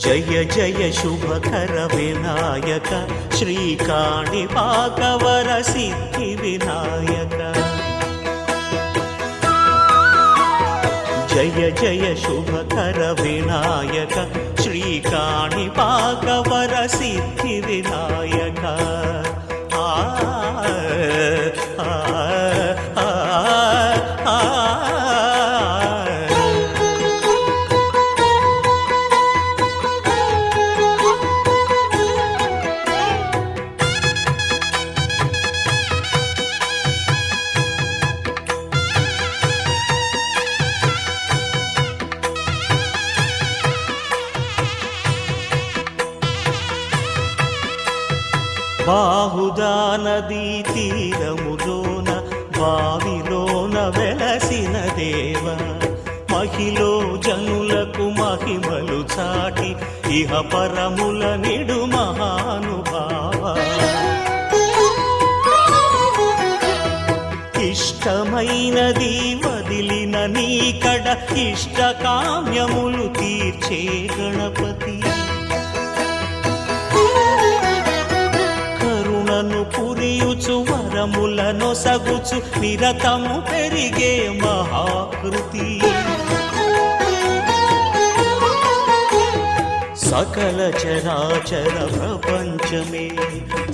జయ జయ శుభకర వినాయక శ్రీకాణిపాకవర సిద్ధి వినాయక జయ జయ శుభకర వినాయక శ్రీకాణిపాకవర సిద్ధి వినాయక బాహుదా నదీ తీరములోన బావిలోన వెలసిన దేవ మహిలో జనులకు మహిమలు చాటి ఇహ పరముల నిడు మహానుభావ ఇష్టమైనది వదిలిన నీకడ ఇష్ట కామ్యములు తీర్చే గణపతి పురియుచు వరములను సగుచు నిరతము పెరిగే మహాకృతి సకల చరాచర ప్రపంచమే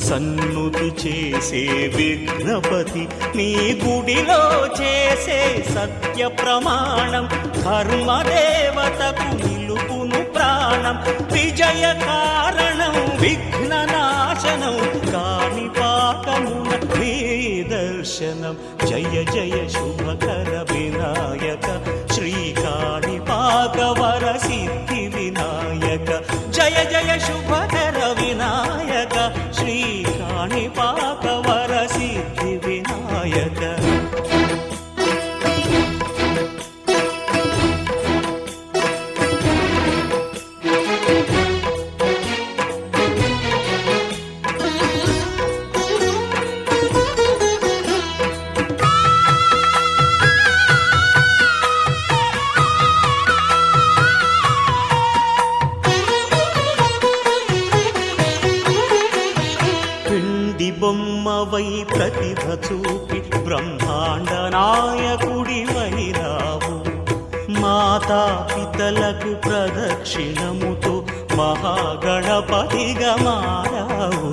సన్నుతి చేసే విఘ్నపతి నీ గుడిలో చేసే సత్య ప్రమాణం ధర్మదేవతకు నిలుపును ప్రాణం విజయ కారణం విఘ్న నాశనం కాణిపాకమున నీ దర్శనం జయ జయ శుభకర వినాయక శ్రీకాణిపాకవర సిద్ధి వినాయక జయ జయ శుభకర వినాయక శ్రీకాణిపాకవర సిద్ధి వినాయక బొమ్మవై ప్రతిభ చూపి బ్రహ్మాండ నాయకుడివైరావు మాతా పితలకు ప్రదక్షిణముతో మహాగణపతిగా మారావు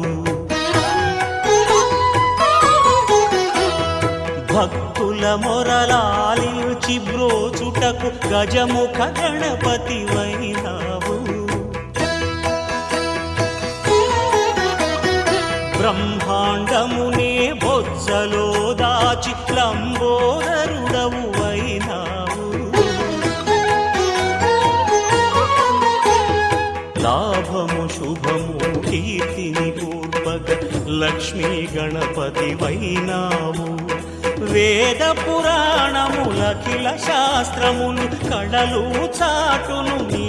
భక్తుల మొరలాలించి బ్రోచుటకు గజముఖ గణపతివైరావు బ్రహ్మాండమునే బొజ్జలో దాచి లంబోదరుడవు అయినావు లాభము శుభము కీర్తిని పూర్వక లక్ష్మీ గణపతి వైనావు వేద పురాణములఖిల శాస్త్రములు కళలు చాటును నీ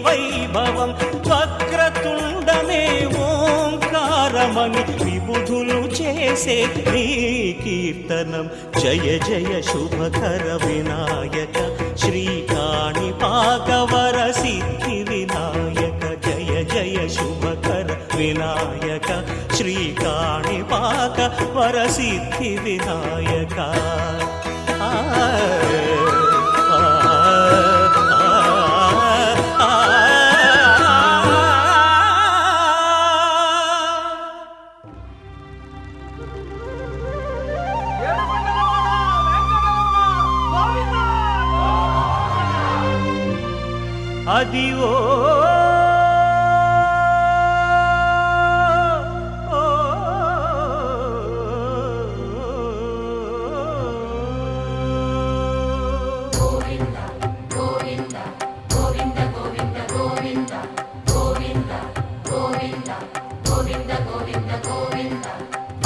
వైభవం వక్రతుండమే ఓంకారమని విబుధులు చేసే నీ కీర్తనం జయ జయ శుభకర వినాయక శ్రీకాణిపాకవర సిద్ధి వినాయక జయ జయ శుభకర వినాయక శ్రీకాణిపాకవర సిద్ధి వినాయక అదివో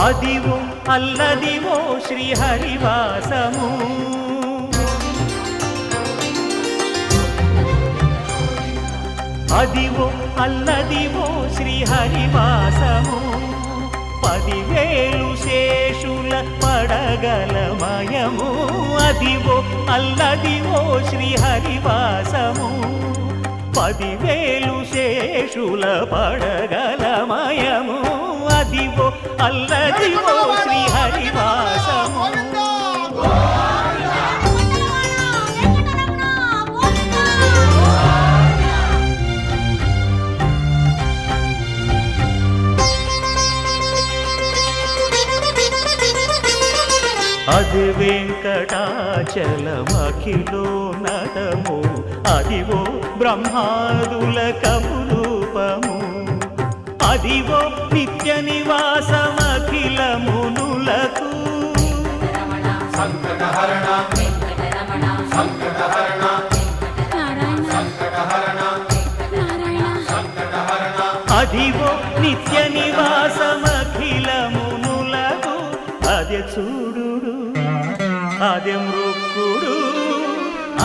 అదివో అల్లదివో శ్రీహరివాసము అదివో అల్లదివో శ్రీహరివాసము పదివేలు శేషుల పడగలమయము అదివో అల్లదివో శ్రీహరివాసము పదివేలు శేషుల పడగలమయము అదివో అల్లదివో శ్రీహరివాసము అది వెంకటాచలమఖిలో నటము అదివో బ్రహ్మాదుల కపురూపము అదివో నిత్య నివాసమఖిల మునులకు సంకటహరణ సంకటహరణ సంకటహరణ సంకటహరణ అదివో నిత్య నివాసమఖిల మునులకు అదే చూడు అదే మృక్కుడు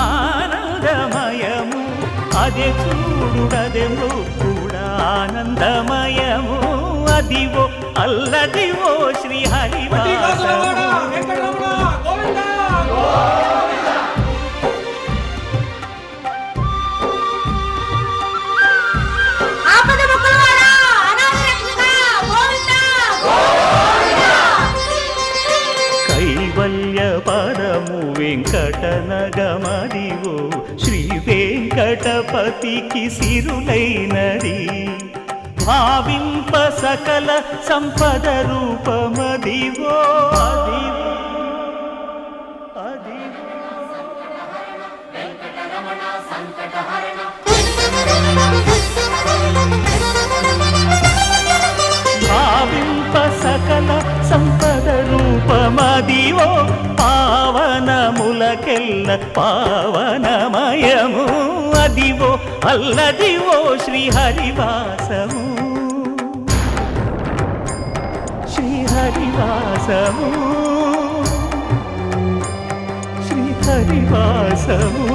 ఆనందమయము అదే చూడుడదే మృక్కుడు ఆనందమయము అదివో అల్లదివో శ్రీహరివాసము కైవల్య పరము వెంకటనగమదివో శ్రీ వెంకటపతికి సిరులైనది భావింప సకల సంపద రూపమదివో అదివో అదివో భావింప సకల సంపద రూపమదివో పావనములకెల్ల పావనమయము అదివో అల్లదివో శ్రీహరివాసము శ్రీహరివాసము శ్రీహరివాసము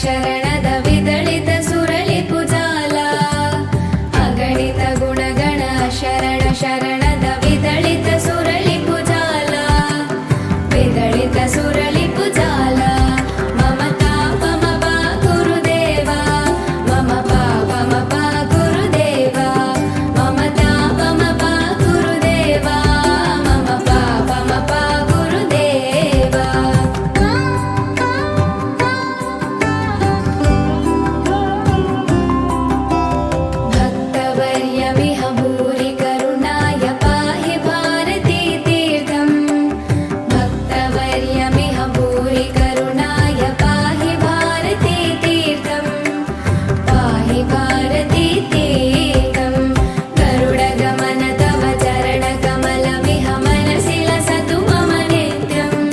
ಶರಣದ ವಿದಳಿತ ಸುರಳಿಪು ಜಾಲ ಅಗಣಿತ ಗುಣಗಣ ಶರಣ ಶರಣದ ವಿದಳಿತ ಸುರಳಿಪು ಜಾಲ ವಿದಳಿತ ಸುರಳಿಪು ಜಾಲ ಮಮ ತಾಪಮ ಪಾ ಗುರುದೇವ ಮಮ ಪಾಪಮ ಪಾ ಗುರುದೇವ ಮಮ ತಾಪಮ ಪಾ ಗುರುದೇವ ಮಮ ಪಾಪಮ ಪಾ ಗುರುದೇವ भक्तवर्यमिह भूरि करुणाय पाहि भारती तीर्थम् भक्तवर्यमिह भूरि करुणाय पाहि भारती तीर्थम् पाहि भारती तीर्थम् गरुडगमन तव चरणकमलमिह मनसि लसतु मम नित्यम्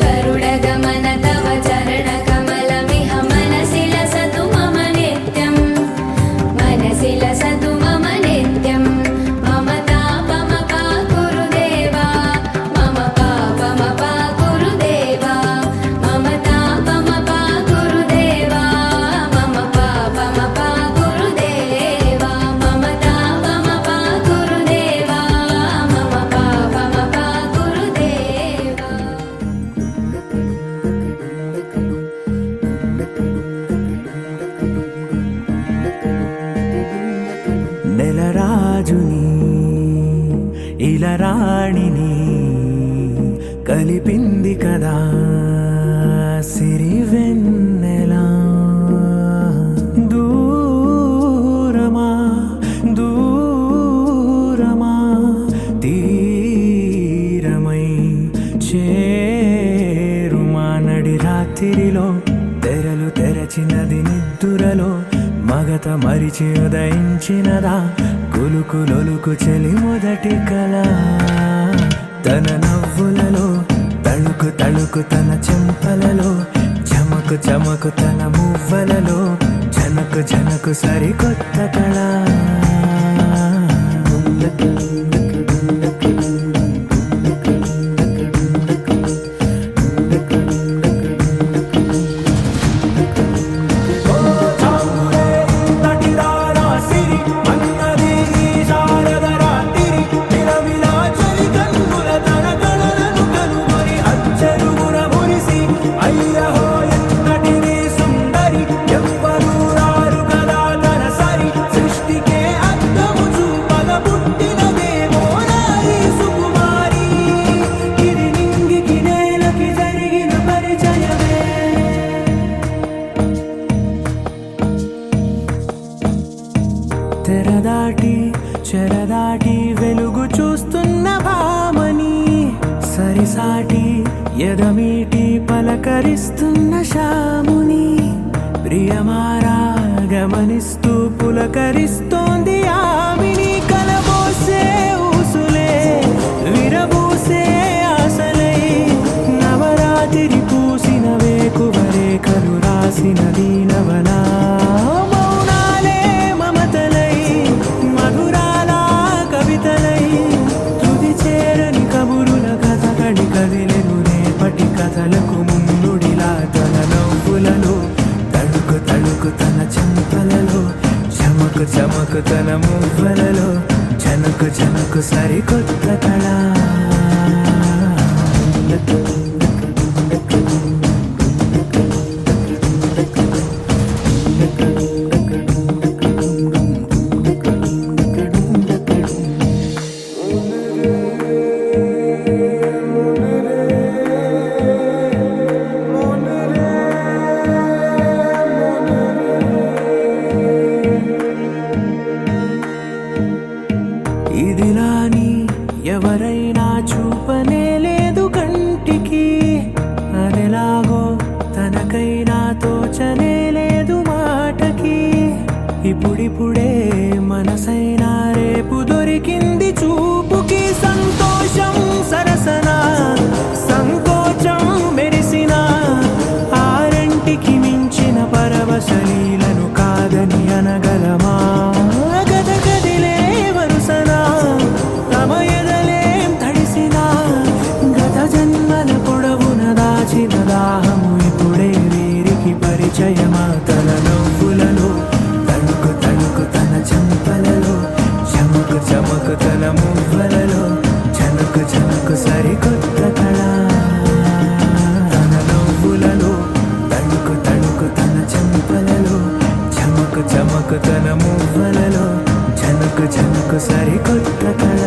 गरुडगमन तव चरणकमलमिह मनसि लसतु मम नित्यम् मनसि लसतु मम नित्यम् मम तापम पा गुरुदेव मम पापम पा गुरुदेव मम तापम पा गुरुदेव मम पापम पा गुरुदेव मम तापम पा गुरुदेव मम पापम पा गुरुदेव నెలరాజుని ఇలరాణిని కలిపింది కదా సిరి వెన్నెలా దూరమా దూరమా తీరమై చేరుమా నడి రాత్రిలో తెరలు తెరచినది నిద్దురలో మగత మరిచి ఉదయించినదా కులుకు లొలుకు చెలి మొదటి కళ తన నవ్వులలో తళుకు తళుకు తన చెంపలలో చమకు చమకు తన మువ్వలలో జనకు జనకు సరికొత్త కళ తెరదాటి చెరదాటి వెలుగు చూస్తున్న భామని సరిసాటి ఎదమీటి పలకరిస్తున్న శాముని ప్రియమారా గమనిస్తూ పులకరిస్తోంది ఆమిని కలబోసే ఊసులే విరబూసే ఆశలై నవరాత్రి పూసిన వేకువరేఖలు రాసిన దీనవలా మౌనాలే మమతలై మధురాల కవితలై తుది చేరని కబురుల కథ కడి కదిలెను రేపటి కథలకు ముందుడిలా తన నవ్వులలో తళుకు తళుకు తన చెంపలలో చమకు చమకు తన మువ్వలలో జనకు జనకు సరికొత్త కళ ఇదిలాని ఎవరైనా పరిచయమా తన నవ్వులలో తణుకు తణుకు తన చెంపలలో చమకు చమకు తన మువ్వలలో చనుకు చనుకు సరికొత్త కళ తన నవ్వులలో తణుకు తణుకు తన చెంపలలో చమకు చమకు తన మువ్వలలో చనుకు చనుకు సరికొత్త కళ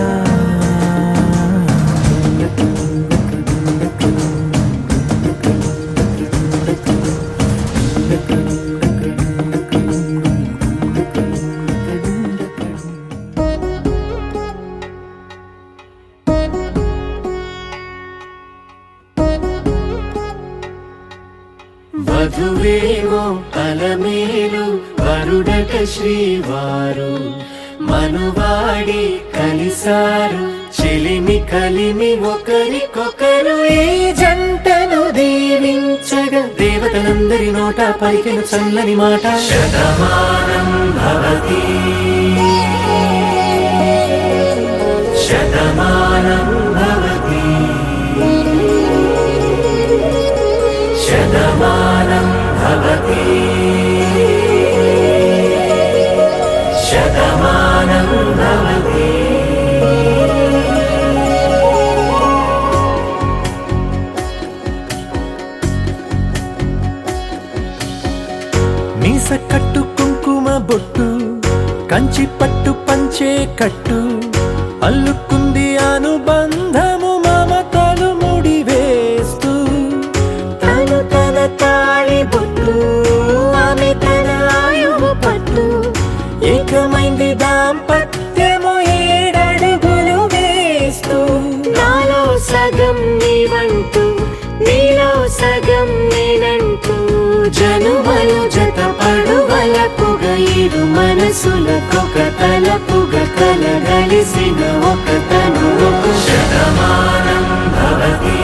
వధువేమో అలమేలు వరుడట శ్రీవారు మనువాడి కలిసారు చెలిమి కలిమి ఒకరికొకరు ఈ జంటను దీవించగా దేవతలందరి నోట పలికిన చల్లని మాట శతమానం భవతి శతమానం భవతి శతమానం భవతి శతమానం భవతి మీస కట్టు కుంకుమ బొట్టు కంచి పట్టు పంచే కట్టు అల్లుకుంది అనుబంధము మమతలు ముడి వేస్తూ తను తన తాళి బొట్టు ఆమె తన ఆయువు పట్టు ఏకమైంది దాంపత్యము 7 అడుగులు వేస్తూ నాలో సగం నీవంటూ నీలో సగం నేనంటూ జనుమలు జత పడువలపుగ ఇరు మనసులకొక తలపుగ కలగలిసిన ఒక తను శతమానం భవతి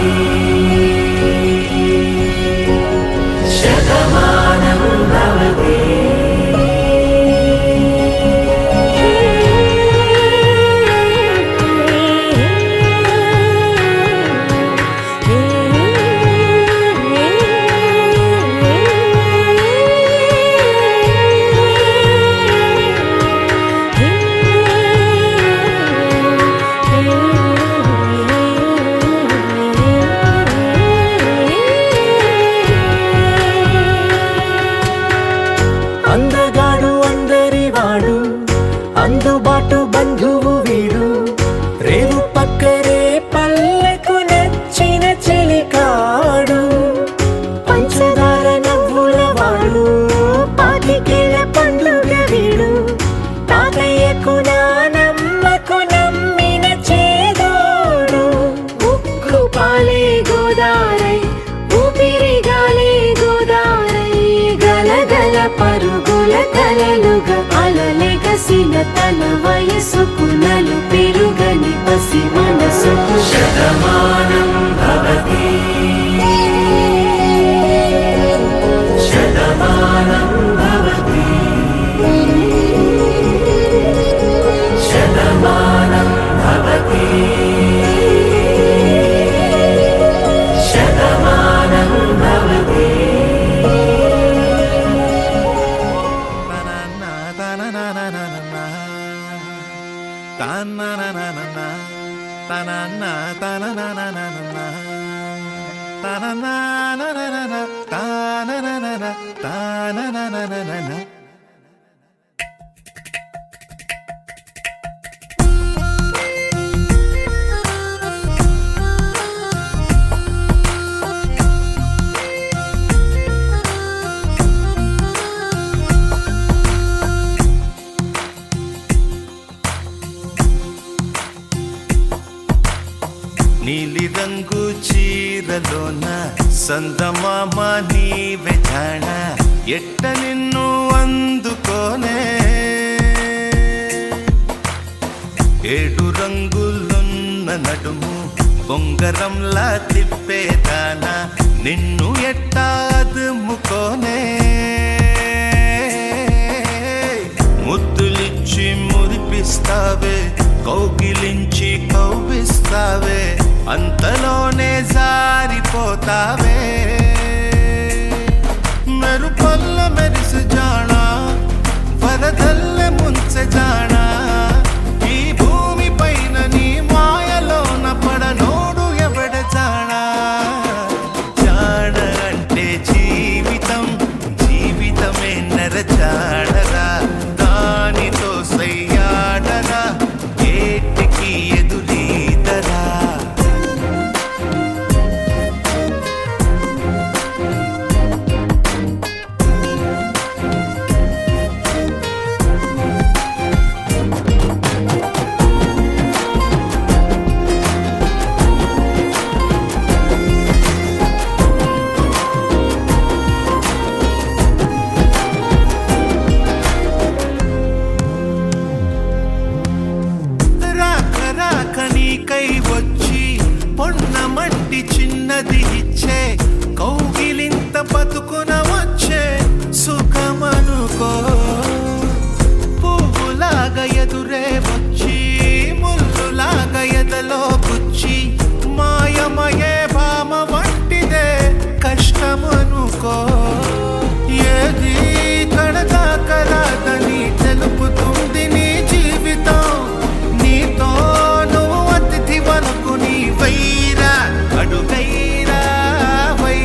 శతమానం భవతి అందగాడు అందరివాడు అందుబాటు బంధువు వీడు రేవు పక్కరే పల్లెకు నచ్చిన చెలికాడు పంచదార నవ్వుల వాడు పాతికేల పండుగ వీడు తాతయ్యకు నానమ్మకు నమ్మిన చేదోడు ఉక్కు పాలే గోదారై ఊపిరి గాలే గోదారై గలగల పరుగుల కలలుగా అలలెగసిన తన వయసుకు నలు పెరుగని పసి మనసుకు శతమానం భవతి శతమానం భవతి శతమానం భవతి శతమానం భవతి నీలి రంగు చీరలోన సందమామ నీవే జాణ ఎట్ట నిన్ను అందుకోనే 7 రంగులున్న నడుము బొంగరంలా తిప్పేదానా నిన్ను ఎట్టా అదుముకోనే ముద్దులిచ్చి మురిపిస్తావే కౌగిలించి కౌగిస్తావే అంతలోనే జారిపోతావే మెరుపల్ల ಮೆರಿಸು ಜಾಣ ವರದಲ್ಲೇ ಮುಂಚೆ ಜಾಣ ಈ ಭೂಮಿ ಪೈನ ನೀ ಮಾಯలోన పడనోడు ఎవడ జాణ జాణ అంటే జీవితం జీవితమే నరజాడరా దానితో సయ్యాడరా ఏటికి ఎదురీదరా నీకై వచ్చి పొన్నమంటి చిన్నది ఇచ్చే కౌగిలింత బతుకున వచ్చే సుఖమనుకో పువ్వులాగా ఎదురే వచ్చి ముల్లులాగా ఎదలో గుచ్చి మాయమయే భామ వంటిదే కష్టమనుకో ఏది కడదాకరాదని తెలుపుతుంది నీ జీవితం నీతో వరకు నీ వైరా అడుగైరా వై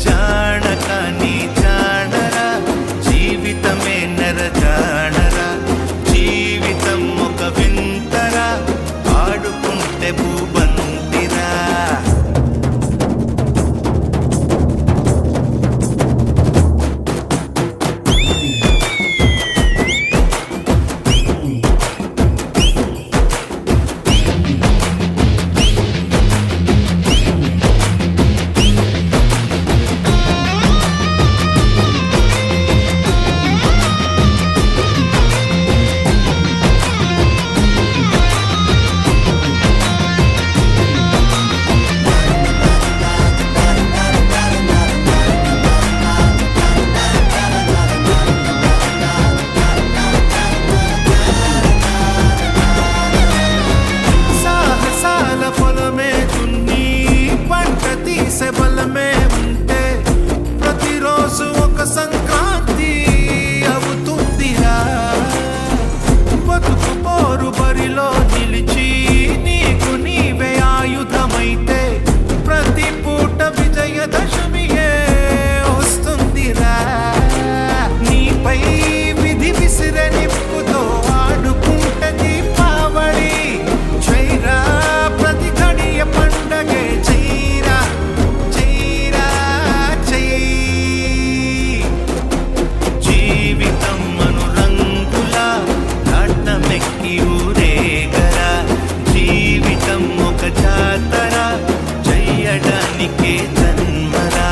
జానక నీ జానరా జీవితమే నరజానరా జీవితం ఒక వింతరా ఆడుకుంటే భూబంతిరా పొలమే దున్ని పంట తీసే బలమే ఉంటే ప్రతిరోజు ఒక సంక్రాంతి అవుతుందిరా బతుకు పోరు బరిలో నిలిచి నీకు నీవే ఆయుధమైతే ప్రతి పూట విజయదశమియే వస్తుందిరా నీపై విధి విసిరే నిప్పుతో ఆడుకుంటే దీపావళి చైరా ప్రతి గడియ పండగే చైరా చైరా చై జీవితం అనురంగుల నాటమెక్కి ఊరేగరా జీవితం ఒక జాతర చెయ్యడానికే జన్మరా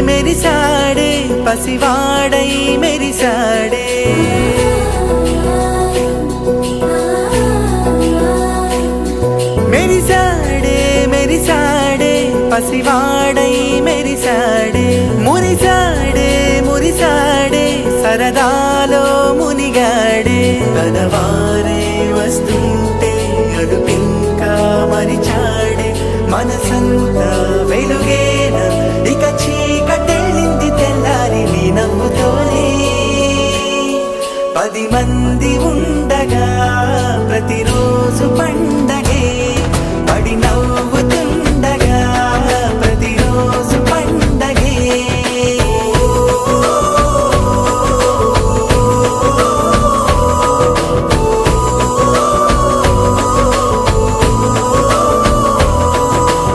మెరిసాడే పసివాడై మెరిసాడే మెరిసాడే మెరిసాడే పసివాడై మెరిసాడే మురిసాడే మురిసాడే సరదాలో మునిగాడే తనవారే వస్తుంటే అడుపింకా మరిచాడే మనసంతా వెలుగేన ఇక చీకటెళ్ళింది తెల్లారి నీ నవ్వుతోనే 10 మంది ఉండగా ప్రతిరోజు పండగే పడి నవ్వుతుండగా ప్రతిరోజు పండగే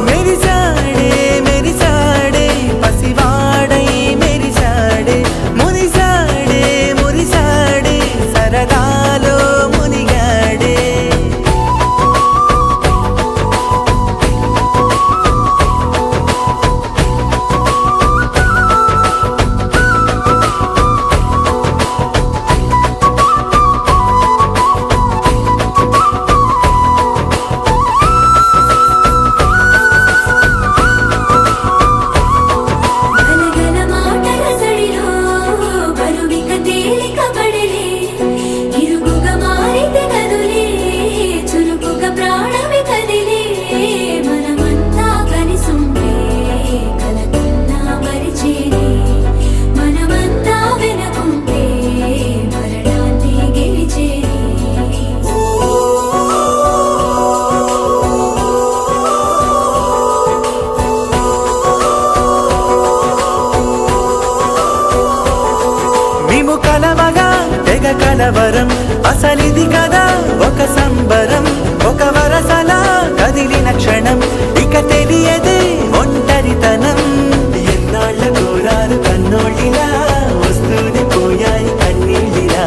మెరిసాడే మెరిసాడే తెగ కలవరం అసలిది కదా ఒక సంబరం ఒక వరసలా కదిలిన క్షణం ఇక తెలియదే ఒంటరితనం ఎన్నాళ్ళ కోరాలు కన్నోళ్ళిలా వస్తూనే పోయాయి కన్నీళ్ళిలా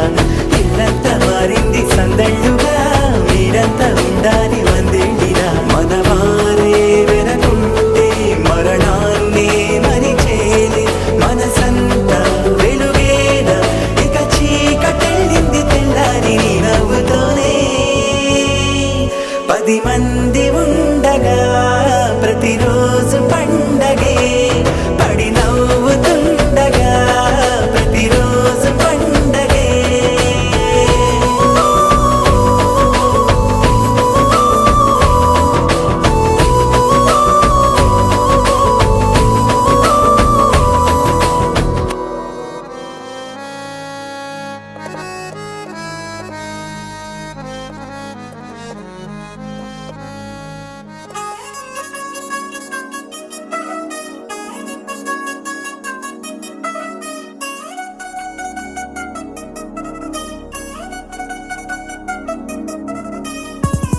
ఇల్లంతా మారింది సందళ్ళుగా మీరంతా ఉండాలి వందేళ్ళిలా మనవారే వెనకుంటే మరణాన్నే మరిచేలే మనసంతా వెలుగేనా ఇక చీకటెళ్ళింది తెల్లారి నీ నవ్వుతోనే 10 మంది ఉండగా ప్రతిరోజు పండగే పడి నవ్వుతుండగా ప్రతిరోజు పండగే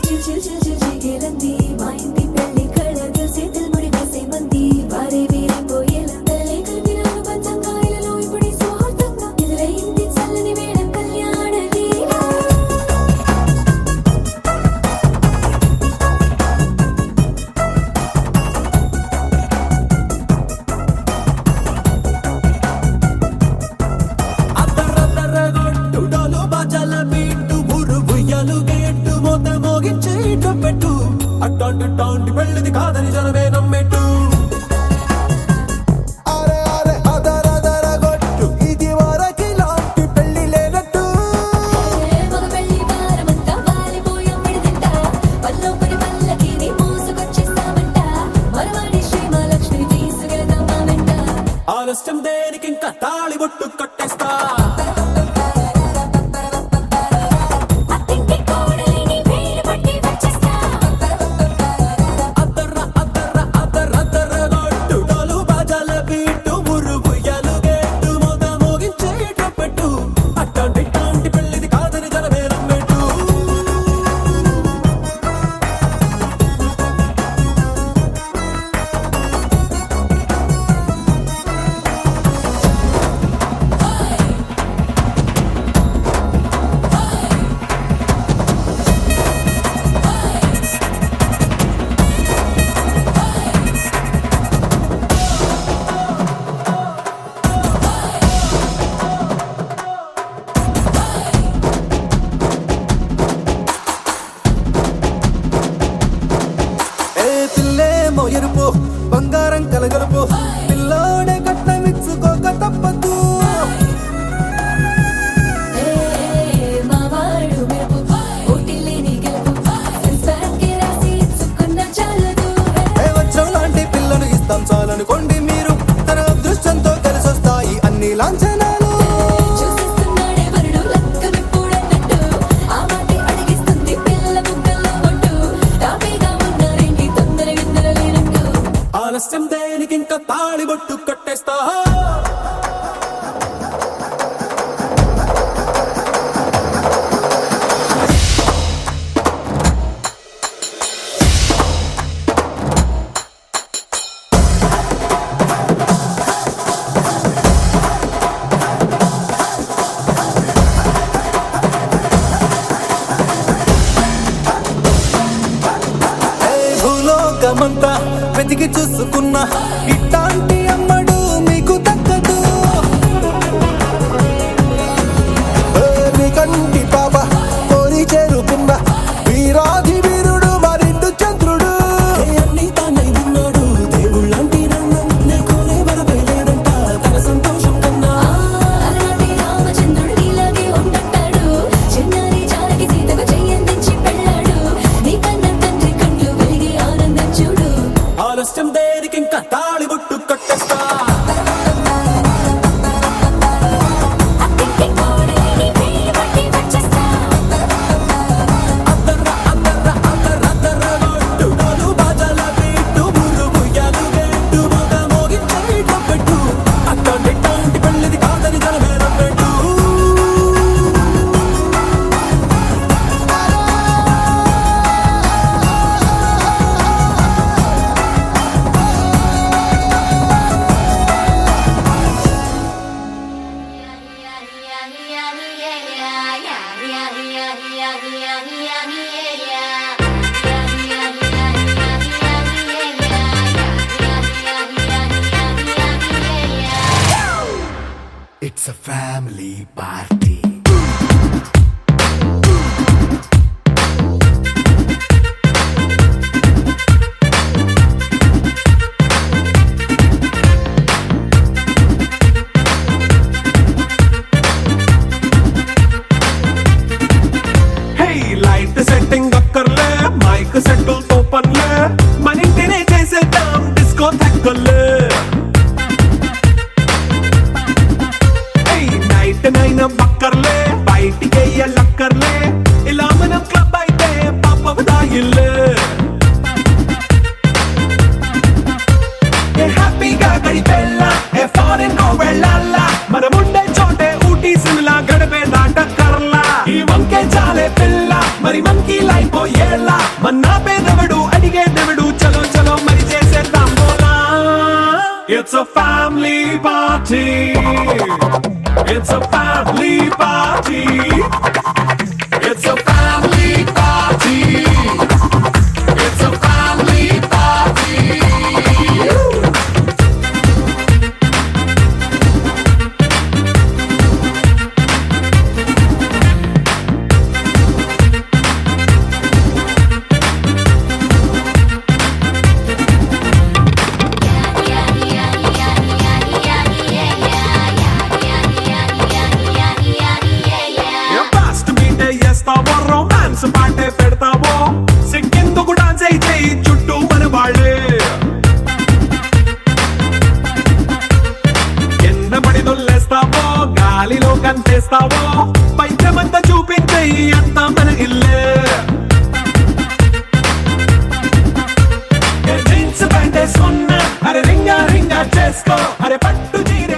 చిల్ చిల్ చిల్ చిగేలంది మా ఇంటి పెళ్లి కళగా చేతులు ముడి వేసే మంది వారే వీరిపోయేలా తలే కలిపినాను పంచంగాయలలో ఇప్పుడు స్వార్థంగా ఎదురైంది చల్లని వేళ కళ్యాణ లీల అద్దరద్దరగొట్టుడలు బజల బీటు బురుబుయ్యలు గేట్టు మొత మోగించే పెట్టు అట్టాంటి టాంటి పెళ్ళిది కాదని జనమే నమ్మెట్టు అరే అరే అదరదరగొట్టు ఇది వరకి లాంటి పెళ్లి లేనట్టు మగ పెళ్లి వారమంతా వాలిపోయాం విడిదింట పల్లోపరి పల్లకిని మోసుకొచ్చేస్తామంట మరవాడి శ్రీమహాలక్ష్మి తీసుకెళ్దాం మా వెంట ఆలస్యం దేనికి ఇంకా తాళి బొట్టు కట్టేస్తా అత్తింటి కోడలిని వేలు పట్టి వచ్చేస్తా అద్దరద్దరగొట్టుడలు బజల బీటు బురుబుయ్యలు గేట్టు మొత మోగించే పెట్టు అట్టాంటి టాంటి పెళ్ళిది కాదని జనమే నమ్మెట్టు పిల్లేమో ఎరుపు బంగారం కలగలుపు పిల్లోడే కట్టమిచ్చుకోక తప్పదు మావాడు మెరుపు ఓటిల్లేని గెలుపు సెన్సార్కి రాసి ఇచ్చుకున్న చాలదు వచ్చం లాంటి పిల్లను ఇస్తాం చాలనుకోండి మీరు తన అదృష్టంతో కలిసొస్తాయి అన్ని లాంఛనాలు చూసిస్తున్నాడే వరుడు లక్కమిప్పుడన్నట్టు ఆ మాటే అడిగిస్తుంది పిల్ల ముక్కల్లో కొట్టు తాపీగా ఉన్నారేంటి తొందర విందర లేనట్టు ఆలస్యం దేనికి ఇంకా తాళి బొట్టు కట్టేస్తా భూలోకమంతా వెతికి చూసుకున్నా ఇట్లాంటి అమ్మడు మీకు దక్కదు నీ కంటి పాప కోరి చేరుకున్న వీరాధి వీరుడు మరిండు చంద్రుడు అన్ని తానై ఉన్నాడు దేవుళ్ళంటి నన్ను నే కోరే వరబయలేదంట తన సంతోషం కన్నా అలనాటి రామచంద్రుడు నీలాగే ఉండంటాడు చిన్నారి జానకి సీతకు చెయ్యందించి పెళ్ళాడు నీ కన్న తండ్రి కండ్లు వెలిగి ఆనందం చూడు ఆలస్యం దేనికి ఇంకా తాళి ఫ్యామిలీ పార్టీ. లైట్ సెట్టింగ్ అక్కర్లే, మైక్ సెట్టుల్ తో పనులే, మన ఇంటినే చేసేద్దాం డిస్కో థెక్కలే. నైట్ నైన్ బక్కర్లే, బయటికి లక్కర్లే, ఇలా మనం క్లబ్ అయితే పాప దాయిల్లే. హ్యాపీగా గడిపెళ్ళా, ఏ ఫారెన్ కో వెళ్ళాలా, మనముండే చోటే ఊటీ సిమ్లా గడిపే దాటక్కర్లా. ఈ వంకే చాలే పిల్ల, మరి మనకి లైఫ్ ఏళ్ళ, మన్నా పేదవడు అడిగేదెవడు, చలో చలో మరి చేసేద్దాం బోలా. It's a family party. It's a family party. It's a family party. It's a family party. Romance పాటే పెడతావో, సిగ్గెందుకు డాన్స్ అయితే చుట్టూ మన వాళ్ళే. కింద పడి దొల్లేస్తావో, గాలిలో కంతేస్తావో, పైత్యమంతా చూపించే అంతా మన ఇల్లే. జీన్స్ ప్యాంట్ వేసుకున్నా, అరే రింగా రింగా చేసుకో, అరే పట్టు చీర